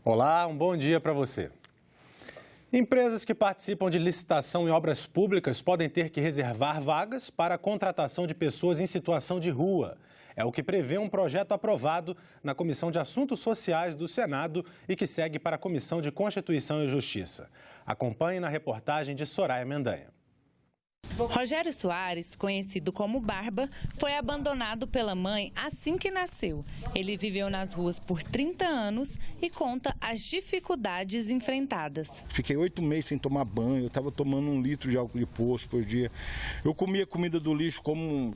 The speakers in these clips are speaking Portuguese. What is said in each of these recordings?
Olá, um bom dia para você. Empresas que participam de licitação em obras públicas podem ter que reservar vagas para a contratação de pessoas em situação de rua. É o que prevê um projeto aprovado na Comissão de Assuntos Sociais do Senado e que segue para a Comissão de Constituição e Justiça. Acompanhe na reportagem de Soraya Mendanha. Rogério Soares, conhecido como Barba, foi abandonado pela mãe assim que nasceu. Ele viveu nas ruas por 30 anos e conta as dificuldades enfrentadas. Fiquei 8 meses sem tomar banho, eu estava tomando 1 litro de álcool de poço por dia. Eu comia comida do lixo como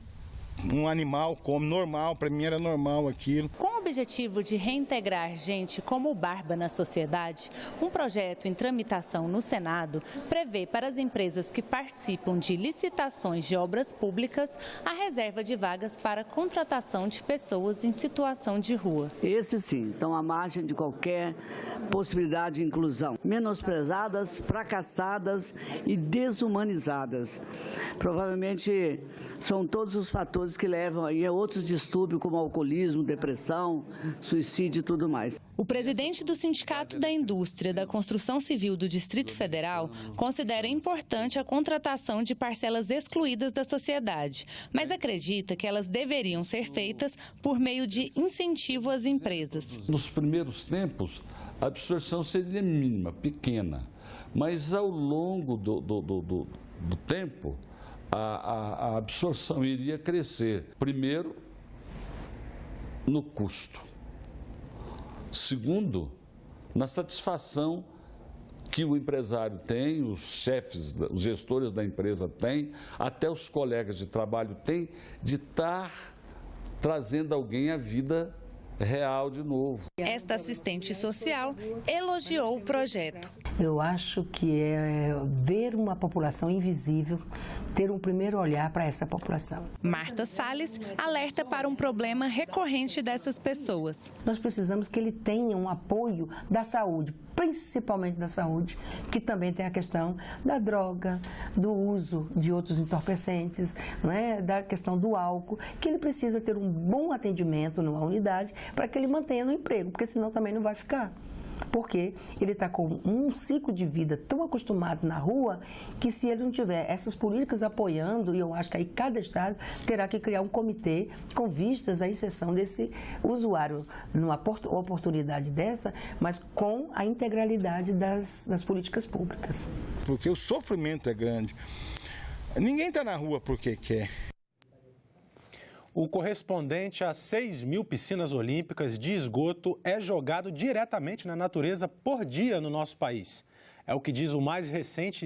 um animal come, normal, para mim era normal aquilo. Com o objetivo de reintegrar gente como o Barba na sociedade, um projeto em tramitação no Senado prevê para as empresas que participam de licitações de obras públicas a reserva de vagas para contratação de pessoas em situação de rua. Esse sim, estão à margem de qualquer possibilidade de inclusão. Menosprezadas, fracassadas e desumanizadas. Provavelmente são todos os fatores que levam aí a outros distúrbios como alcoolismo, depressão, suicídio e tudo mais. O presidente do Sindicato da Indústria da Construção Civil do Distrito Federal considera importante a contratação de parcelas excluídas da sociedade, mas acredita que elas deveriam ser feitas por meio de incentivo às empresas. Nos primeiros tempos, a absorção seria mínima, pequena, mas ao longo do tempo, a absorção iria crescer, primeiro, no custo. Segundo, na satisfação que o empresário tem, os chefes, os gestores da empresa têm, até os colegas de trabalho têm, de estar trazendo alguém à vida real de novo. Esta assistente social elogiou o projeto. Eu acho que é ver uma população invisível, ter um primeiro olhar para essa população. Marta Salles alerta para um problema recorrente dessas pessoas. Nós precisamos que ele tenha um apoio da saúde, principalmente da saúde, que também tem a questão da droga, do uso de outros entorpecentes, não é? Da questão do álcool, que ele precisa ter um bom atendimento numa unidade para que ele mantenha no emprego, porque senão também não vai ficar. Porque ele está com um ciclo de vida tão acostumado na rua que se ele não tiver essas políticas apoiando, e eu acho que aí cada estado terá que criar um comitê com vistas à inserção desse usuário numa oportunidade dessa, mas com a integralidade das políticas públicas. Porque o sofrimento é grande. Ninguém está na rua porque quer. O correspondente a 6.000 piscinas olímpicas de esgoto é jogado diretamente na natureza por dia no nosso país. É o que diz o mais recente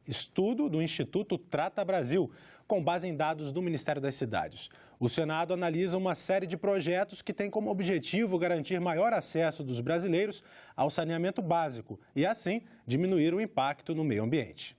estudo do Instituto Trata Brasil, com base em dados do Ministério das Cidades. O Senado analisa uma série de projetos que têm como objetivo garantir maior acesso dos brasileiros ao saneamento básico e, assim, diminuir o impacto no meio ambiente.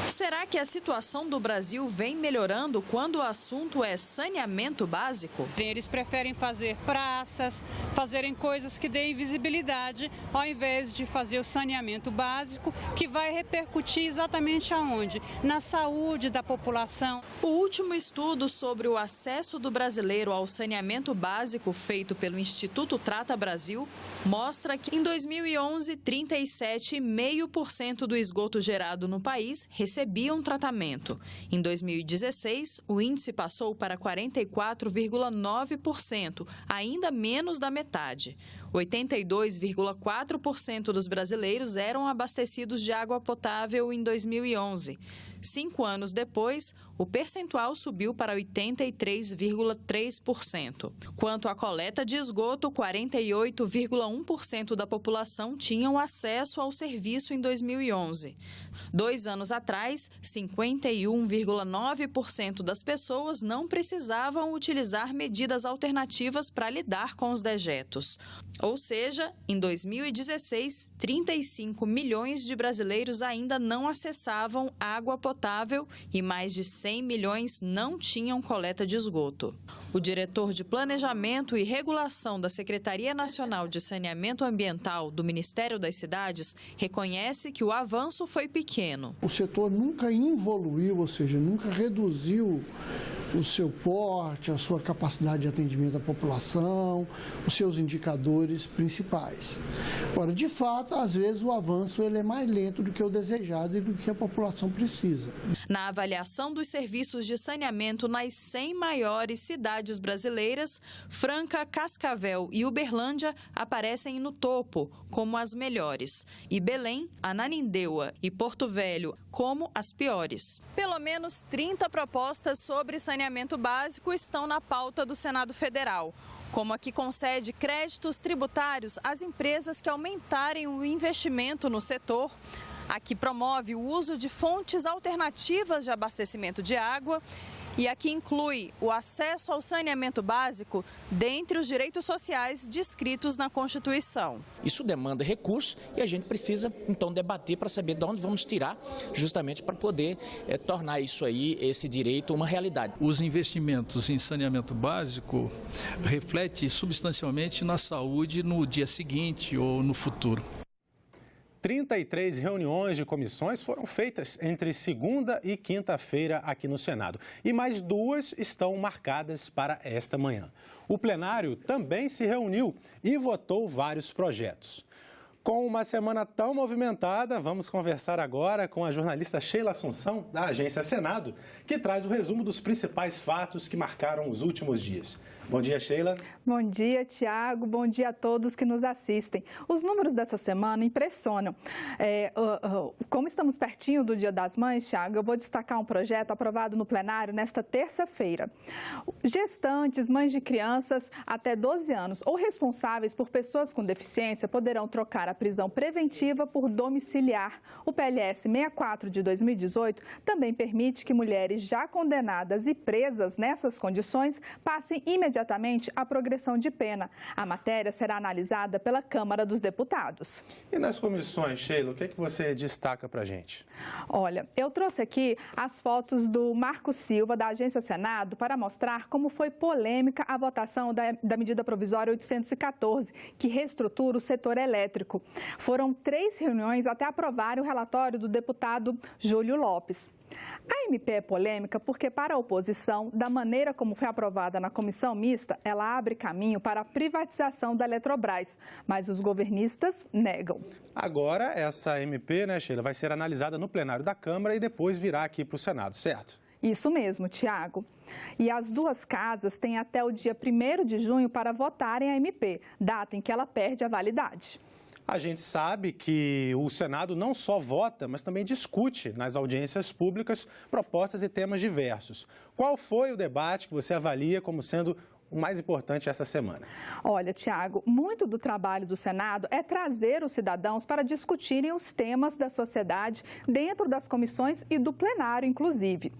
Será que a situação do Brasil vem melhorando quando o assunto é saneamento básico? Eles preferem fazer praças, fazerem coisas que deem visibilidade, ao invés de fazer o saneamento básico, que vai repercutir exatamente aonde? Na saúde da população. O último estudo sobre o acesso do brasileiro ao saneamento básico, feito pelo Instituto Trata Brasil, mostra que em 2011, 37,5% do esgoto gerado no país recebiam tratamento. Em 2016, o índice passou para 44,9%, ainda menos da metade. 82,4% dos brasileiros eram abastecidos de água potável em 2011. 5 anos depois, o percentual subiu para 83,3%. Quanto à coleta de esgoto, 48,1% da população tinham acesso ao serviço em 2011. 2 anos atrás, 51,9% das pessoas não precisavam utilizar medidas alternativas para lidar com os dejetos. Ou seja, em 2016, 35 milhões de brasileiros ainda não acessavam água potável e mais de 100 milhões não tinham coleta de esgoto. O diretor de Planejamento e Regulação da Secretaria Nacional de Saneamento Ambiental do Ministério das Cidades reconhece que o avanço foi pequeno. O setor nunca evoluiu, ou seja, nunca reduziu o seu porte, a sua capacidade de atendimento à população, os seus indicadores principais. Agora, de fato, às vezes o avanço ele é mais lento do que o desejado e do que a população precisa. Na avaliação dos serviços de saneamento nas 100 maiores cidades brasileiras, Franca, Cascavel e Uberlândia aparecem no topo como as melhores, e Belém, Ananindeua e Porto Velho como as piores. Pelo menos 30 propostas sobre saneamento básico estão na pauta do Senado Federal, como a que concede créditos tributários às empresas que aumentarem o investimento no setor, a que promove o uso de fontes alternativas de abastecimento de água e a que inclui o acesso ao saneamento básico dentre os direitos sociais descritos na Constituição. Isso demanda recursos e a gente precisa, então, debater para saber de onde vamos tirar, justamente para poder tornar isso aí, esse direito, uma realidade. Os investimentos em saneamento básico refletem substancialmente na saúde no dia seguinte ou no futuro. 33 reuniões de comissões foram feitas entre segunda e quinta-feira aqui no Senado. E mais 2 estão marcadas para esta manhã. O plenário também se reuniu e votou vários projetos. Com uma semana tão movimentada, vamos conversar agora com a jornalista Sheila Assunção, da Agência Senado, que traz o resumo dos principais fatos que marcaram os últimos dias. Bom dia, Sheila. Bom dia, Tiago. Bom dia a todos que nos assistem. Os números dessa semana impressionam. Como estamos pertinho do Dia das Mães, Tiago, eu vou destacar um projeto aprovado no plenário nesta terça-feira. Gestantes, mães de crianças até 12 anos ou responsáveis por pessoas com deficiência poderão trocar a prisão preventiva por domiciliar. O PLS 64 de 2018 também permite que mulheres já condenadas e presas nessas condições passem imediatamente a progressão de pena. A matéria será analisada pela Câmara dos Deputados. E nas comissões, Sheila, o que é que você destaca para a gente? Olha, eu trouxe aqui as fotos do Marco Silva, da Agência Senado, para mostrar como foi polêmica a votação da medida provisória 814, que reestrutura o setor elétrico. Foram 3 reuniões até aprovar o relatório do deputado Júlio Lopes. A MP é polêmica porque, para a oposição, da maneira como foi aprovada na comissão mista, ela abre caminho para a privatização da Eletrobras, mas os governistas negam. Agora, essa MP, né, Sheila, vai ser analisada no plenário da Câmara e depois virá aqui para o Senado, certo? Isso mesmo, Tiago. E as 2 casas têm até o dia 1º de junho para votarem a MP, data em que ela perde a validade. A gente sabe que o Senado não só vota, mas também discute nas audiências públicas propostas e temas diversos. Qual foi o debate que você avalia como sendo o mais importante essa semana? Olha, Tiago, muito do trabalho do Senado é trazer os cidadãos para discutirem os temas da sociedade dentro das comissões e do plenário, inclusive.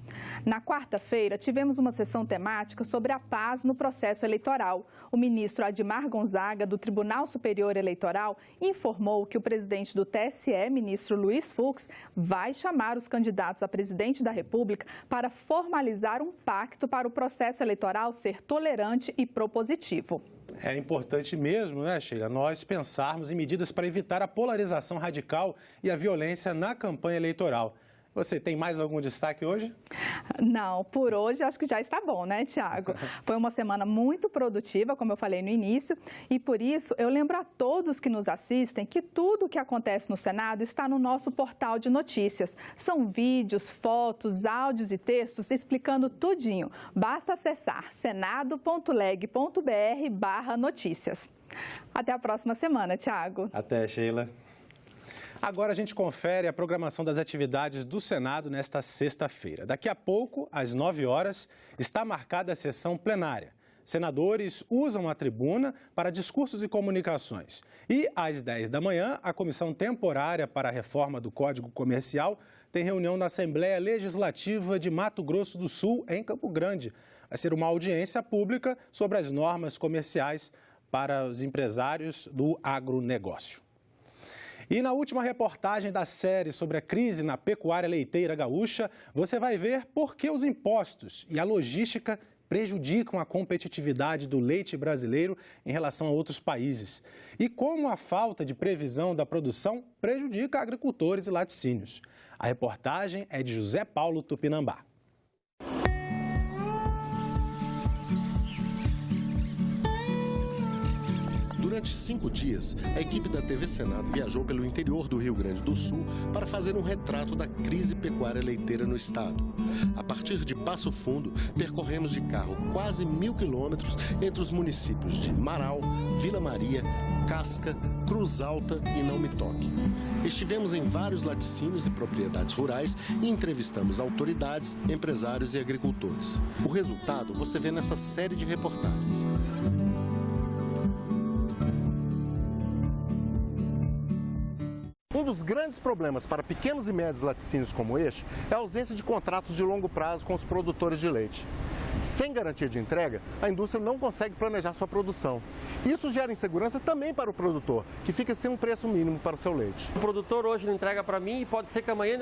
Na quarta-feira, tivemos uma sessão temática sobre a paz no processo eleitoral. O ministro Admar Gonzaga, do Tribunal Superior Eleitoral, informou que o presidente do TSE, ministro Luiz Fux, vai chamar os candidatos a presidente da República para formalizar um pacto para o processo eleitoral ser tolerante e propositivo. É importante mesmo, né, Sheila, nós pensarmos em medidas para evitar a polarização radical e a violência na campanha eleitoral. Você tem mais algum destaque hoje? Não, por hoje acho que já está bom, né, Tiago? Foi uma semana muito produtiva, como eu falei no início, e por isso eu lembro a todos que nos assistem que tudo o que acontece no Senado está no nosso portal de notícias. São vídeos, fotos, áudios e textos explicando tudinho. Basta acessar senado.leg.br/notícias. Até a próxima semana, Tiago. Até, Sheila. Agora a gente confere a programação das atividades do Senado nesta sexta-feira. Daqui a pouco, às 9 horas, está marcada a sessão plenária. Senadores usam a tribuna para discursos e comunicações. E, às 10 da manhã, a Comissão Temporária para a Reforma do Código Comercial tem reunião na Assembleia Legislativa de Mato Grosso do Sul, em Campo Grande. Vai ser uma audiência pública sobre as normas comerciais para os empresários do agronegócio. E na última reportagem da série sobre a crise na pecuária leiteira gaúcha, você vai ver por que os impostos e a logística prejudicam a competitividade do leite brasileiro em relação a outros países. E como a falta de previsão da produção prejudica agricultores e laticínios. A reportagem é de José Paulo Tupinambá. Durante 5 dias, a equipe da TV Senado viajou pelo interior do Rio Grande do Sul para fazer um retrato da crise pecuária leiteira no estado. A partir de Passo Fundo, percorremos de carro quase 1.000 quilômetros entre os municípios de Marau, Vila Maria, Casca, Cruz Alta e Não Me Toque. Estivemos em vários laticínios e propriedades rurais e entrevistamos autoridades, empresários e agricultores. O resultado você vê nessa série de reportagens. Um dos grandes problemas para pequenos e médios laticínios como este é a ausência de contratos de longo prazo com os produtores de leite. Sem garantia de entrega, a indústria não consegue planejar sua produção. Isso gera insegurança também para o produtor, que fica sem um preço mínimo para o seu leite. O produtor hoje não entrega para mim e pode ser que amanhã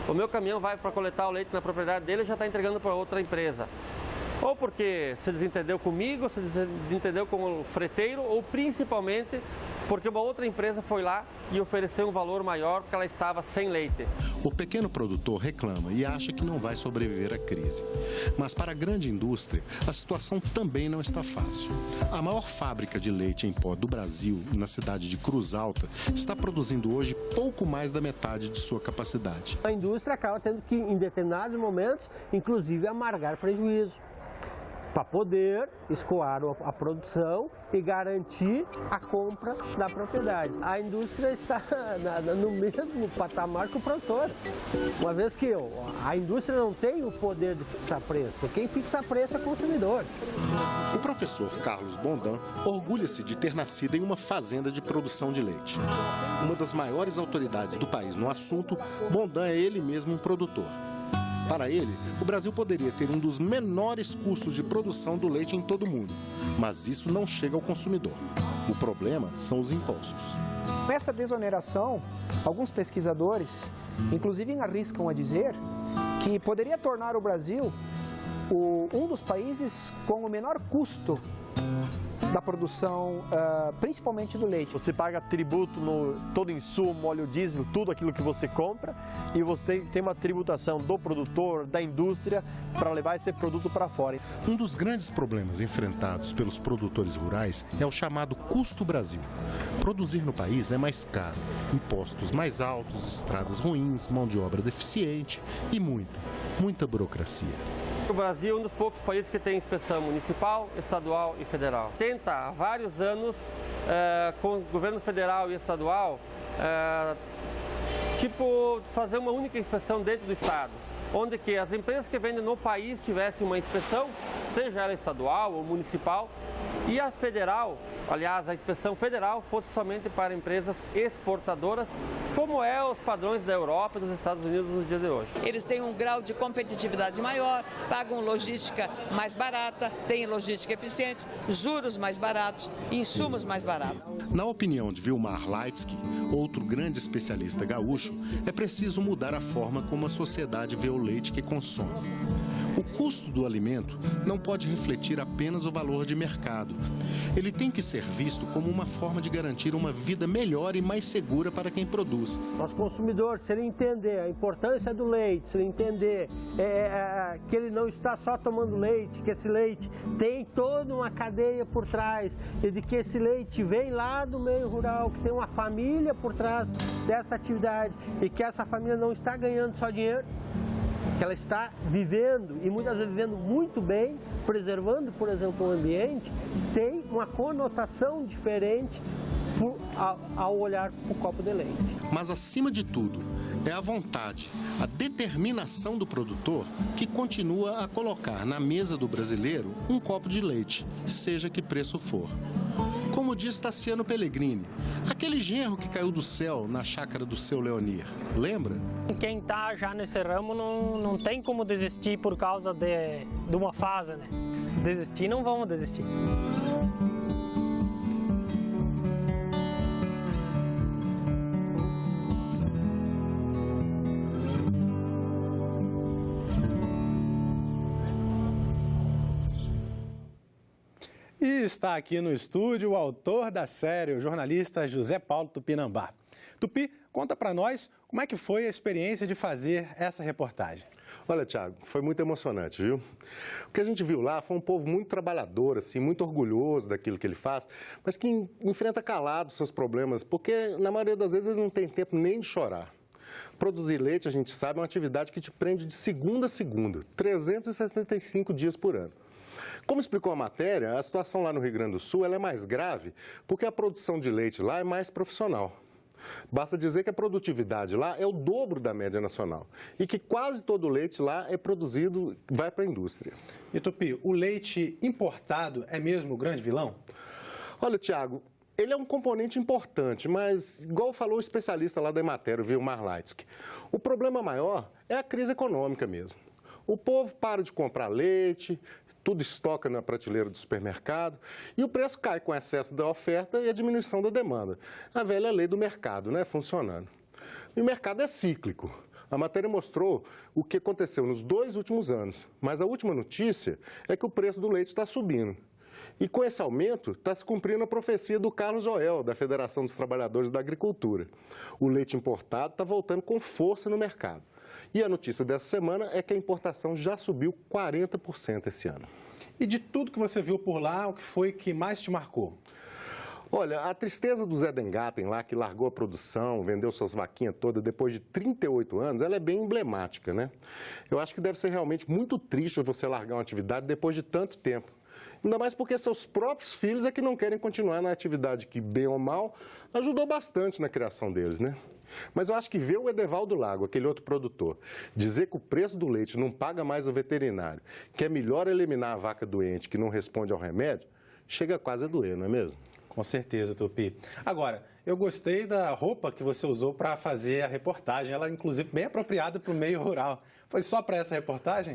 o meu caminhão vai para coletar o leite na propriedade dele e já está entregando para outra empresa. Ou porque se desentendeu comigo, se desentendeu com o freteiro, ou principalmente porque uma outra empresa foi lá e ofereceu um valor maior porque ela estava sem leite. O pequeno produtor reclama e acha que não vai sobreviver à crise. Mas para a grande indústria, a situação também não está fácil. A maior fábrica de leite em pó do Brasil, na cidade de Cruz Alta, está produzindo hoje pouco mais da metade de sua capacidade. A indústria acaba tendo que, em determinados momentos, inclusive amargar prejuízo, para poder escoar a produção e garantir a compra da propriedade. A indústria está no mesmo patamar que o produtor, uma vez que a indústria não tem o poder de fixar preço, quem fixa preço é o consumidor. O professor Carlos Bondan orgulha-se de ter nascido em uma fazenda de produção de leite. Uma das maiores autoridades do país no assunto, Bondan é ele mesmo um produtor. Para ele, o Brasil poderia ter um dos menores custos de produção do leite em todo o mundo, mas isso não chega ao consumidor. O problema são os impostos. Essa desoneração, alguns pesquisadores, inclusive, arriscam a dizer que poderia tornar o Brasil um dos países com o menor custo da produção, principalmente do leite. Você paga tributo no todo insumo, óleo diesel, tudo aquilo que você compra, e você tem uma tributação do produtor, da indústria, para levar esse produto para fora. Um dos grandes problemas enfrentados pelos produtores rurais é o chamado custo Brasil. Produzir no país é mais caro, impostos mais altos, estradas ruins, mão de obra deficiente e muita burocracia. O Brasil é um dos poucos países que tem inspeção municipal, estadual e federal. Tenta há vários anos, com o governo federal e estadual, fazer uma única inspeção dentro do estado, onde que as empresas que vendem no país tivessem uma inspeção, seja ela estadual ou municipal, e a federal, aliás, a inspeção federal fosse somente para empresas exportadoras, como é os padrões da Europa e dos Estados Unidos nos dias de hoje. Eles têm um grau de competitividade maior, pagam logística mais barata, têm logística eficiente, juros mais baratos, insumos mais baratos. Na opinião de Vilmar Leitsky, outro grande especialista gaúcho, é preciso mudar a forma como a sociedade vê o leite que consome. O custo do alimento não pode refletir apenas o valor de mercado. Ele tem que ser visto como uma forma de garantir uma vida melhor e mais segura para quem produz. Nosso consumidor, se ele entender a importância do leite, se ele entender que ele não está só tomando leite, que esse leite tem toda uma cadeia por trás, e de que esse leite vem lá do meio rural, que tem uma família por trás dessa atividade, e que essa família não está ganhando só dinheiro, que ela está vivendo, e muitas vezes vivendo muito bem, preservando, por exemplo, o ambiente, tem uma conotação diferente ao olhar para o copo de leite. Mas, acima de tudo, é a vontade, a determinação do produtor que continua a colocar na mesa do brasileiro um copo de leite, seja que preço for. Como diz Tassiano Pellegrini, aquele genro que caiu do céu na chácara do seu Leonir, lembra? Quem está já nesse ramo não tem como desistir por causa de uma fase, né? Desistir, não vamos desistir. E está aqui no estúdio o autor da série, o jornalista José Paulo Tupinambá. Tupi, conta para nós como é que foi a experiência de fazer essa reportagem. Olha, Thiago, foi muito emocionante, viu? O que a gente viu lá foi um povo muito trabalhador, assim, muito orgulhoso daquilo que ele faz, mas que enfrenta calado seus problemas, porque na maioria das vezes eles não têm tempo nem de chorar. Produzir leite, a gente sabe, é uma atividade que te prende de segunda a segunda, 365 dias por ano. Como explicou a matéria, a situação lá no Rio Grande do Sul ela é mais grave porque a produção de leite lá é mais profissional. Basta dizer que a produtividade lá é o dobro da média nacional e que quase todo o leite lá é produzido, vai para a indústria. E Tupi, o leite importado é mesmo o grande vilão? Olha, Thiago, ele é um componente importante, mas, igual falou o especialista lá da Emater, o Vilmar Leitzke, o problema maior é a crise econômica mesmo. O povo para de comprar leite, tudo estoca na prateleira do supermercado e o preço cai com o excesso da oferta e a diminuição da demanda. A velha lei do mercado, né, funcionando. E o mercado é cíclico. A matéria mostrou o que aconteceu nos 2 últimos anos, mas a última notícia é que o preço do leite está subindo. E com esse aumento, está se cumprindo a profecia do Carlos Joel, da Federação dos Trabalhadores da Agricultura. O leite importado está voltando com força no mercado. E a notícia dessa semana é que a importação já subiu 40% esse ano. E de tudo que você viu por lá, o que foi que mais te marcou? Olha, a tristeza do Zé Dengaten lá, que largou a produção, vendeu suas vaquinhas todas depois de 38 anos, ela é bem emblemática, né? Eu acho que deve ser realmente muito triste você largar uma atividade depois de tanto tempo. Ainda mais porque seus próprios filhos é que não querem continuar na atividade que, bem ou mal, ajudou bastante na criação deles, né? Mas eu acho que ver o Edevaldo Lago, aquele outro produtor, dizer que o preço do leite não paga mais o veterinário, que é melhor eliminar a vaca doente que não responde ao remédio, chega quase a doer, não é mesmo? Com certeza, Tupi. Agora, eu gostei da roupa que você usou para fazer a reportagem. Ela, inclusive, bem apropriada para o meio rural. Foi só para essa reportagem?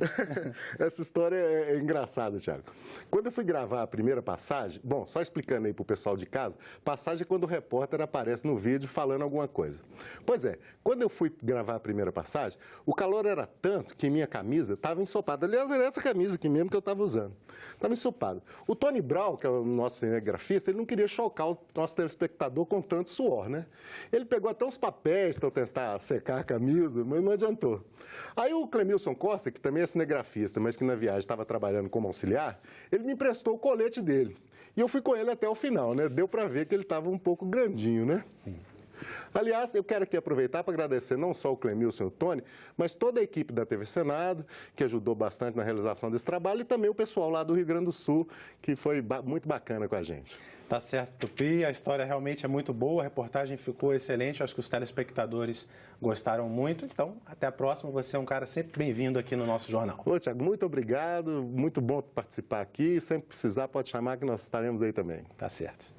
Essa história é engraçada, Thiago. Quando eu fui gravar a primeira passagem, bom, só explicando aí para o pessoal de casa, passagem é quando o repórter aparece no vídeo falando alguma coisa. Pois é, quando eu fui gravar a primeira passagem, o calor era tanto que minha camisa estava ensopada. Aliás, era essa camisa aqui mesmo que eu estava usando. Estava ensopada. O Tony Brown, que é o nosso cinegrafista, ele não queria chocar o nosso telespectador com tanto suor, né? Ele pegou até uns papéis para eu tentar secar a camisa, mas não adiantou. Aí o Clemilson Costa, que também é cinegrafista, mas que na viagem estava trabalhando como auxiliar, ele me emprestou o colete dele. E eu fui com ele até o final, né? Deu para ver que ele estava um pouco grandinho, né? Aliás, eu quero aqui aproveitar para agradecer não só o Clemilson e o Tony, mas toda a equipe da TV Senado, que ajudou bastante na realização desse trabalho, e também o pessoal lá do Rio Grande do Sul, que foi muito bacana com a gente. Tá certo, Tupi. A história realmente é muito boa, a reportagem ficou excelente, acho que os telespectadores gostaram muito. Então, até a próxima. Você é um cara sempre bem-vindo aqui no nosso jornal. Ô, Thiago, muito obrigado. Muito bom participar aqui. Sempre precisar, pode chamar que nós estaremos aí também. Tá certo.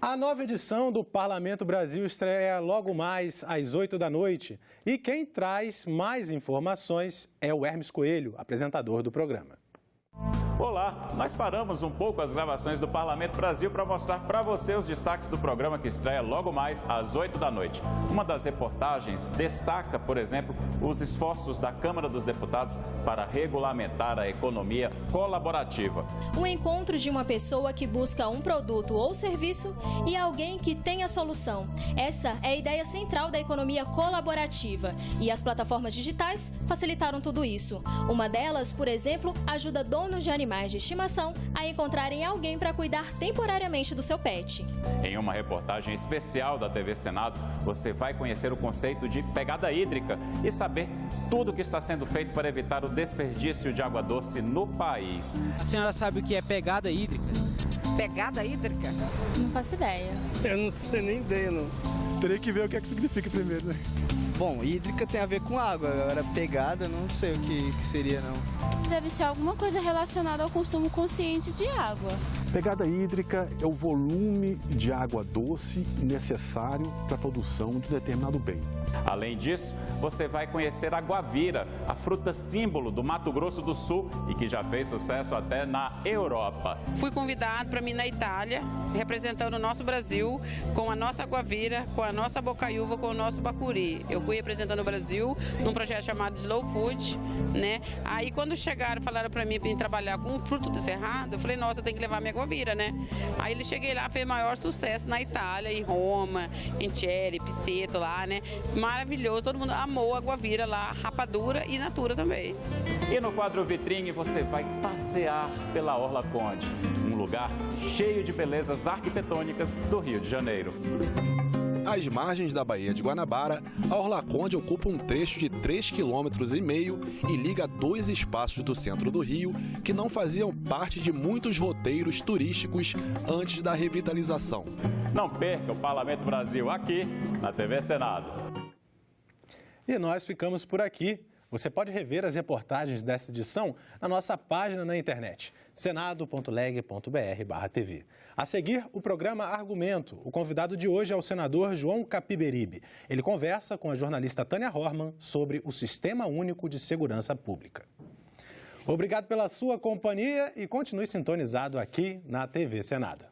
A nova edição do Parlamento Brasil estreia logo mais às 8 da noite. E quem traz mais informações é o Hermes Coelho, apresentador do programa. Olá, nós paramos um pouco as gravações do Parlamento Brasil para mostrar para você os destaques do programa que estreia logo mais às 8 da noite. Uma das reportagens destaca, por exemplo, os esforços da Câmara dos Deputados para regulamentar a economia colaborativa. O encontro de uma pessoa que busca um produto ou serviço e alguém que tem a solução. Essa é a ideia central da economia colaborativa e as plataformas digitais facilitaram tudo isso. Uma delas, por exemplo, ajuda donos de animais de estimação a encontrarem alguém para cuidar temporariamente do seu pet. Em uma reportagem especial da TV Senado, você vai conhecer o conceito de pegada hídrica e saber tudo o que está sendo feito para evitar o desperdício de água doce no país. A senhora sabe o que é pegada hídrica? Pegada hídrica? Não faço ideia. Eu não tenho nem ideia, não. Teria que ver o que é que significa primeiro, né? Bom, hídrica tem a ver com água, agora pegada não sei o que seria, não. Deve ser alguma coisa relacionada ao consumo consciente de água. Pegada hídrica é o volume de água doce necessário para a produção de determinado bem. Além disso, você vai conhecer a guavira, a fruta símbolo do Mato Grosso do Sul e que já fez sucesso até na Europa. Fui convidado para mim na Itália, representando o nosso Brasil, com a nossa guavira, com a nossa bocaiúva com o nosso bacuri. Eu fui representando o Brasil num projeto chamado Slow Food, né? Aí quando chegaram, falaram para mim trabalhar com fruto do cerrado, eu falei, nossa, eu tenho que levar minha guavira, né? Aí ele cheguei lá, fez maior sucesso na Itália, em Roma, em Chieri, Piceto lá, né? Maravilhoso, todo mundo amou a guavira lá, rapadura e natura também. E no quadro Vitrine você vai passear pela Orla Conde, um lugar cheio de belezas arquitetônicas do Rio de Janeiro. Às margens da Baía de Guanabara, a Orla Conde ocupa um trecho de 3,5 km e liga dois espaços do centro do Rio que não faziam parte de muitos roteiros turísticos antes da revitalização. Não perca o Parlamento Brasil aqui na TV Senado. E nós ficamos por aqui. Você pode rever as reportagens desta edição na nossa página na internet, senado.leg.br/tv. A seguir, o programa Argumento. O convidado de hoje é o senador João Capiberibe. Ele conversa com a jornalista Tânia Horman sobre o Sistema Único de Segurança Pública. Obrigado pela sua companhia e continue sintonizado aqui na TV Senado.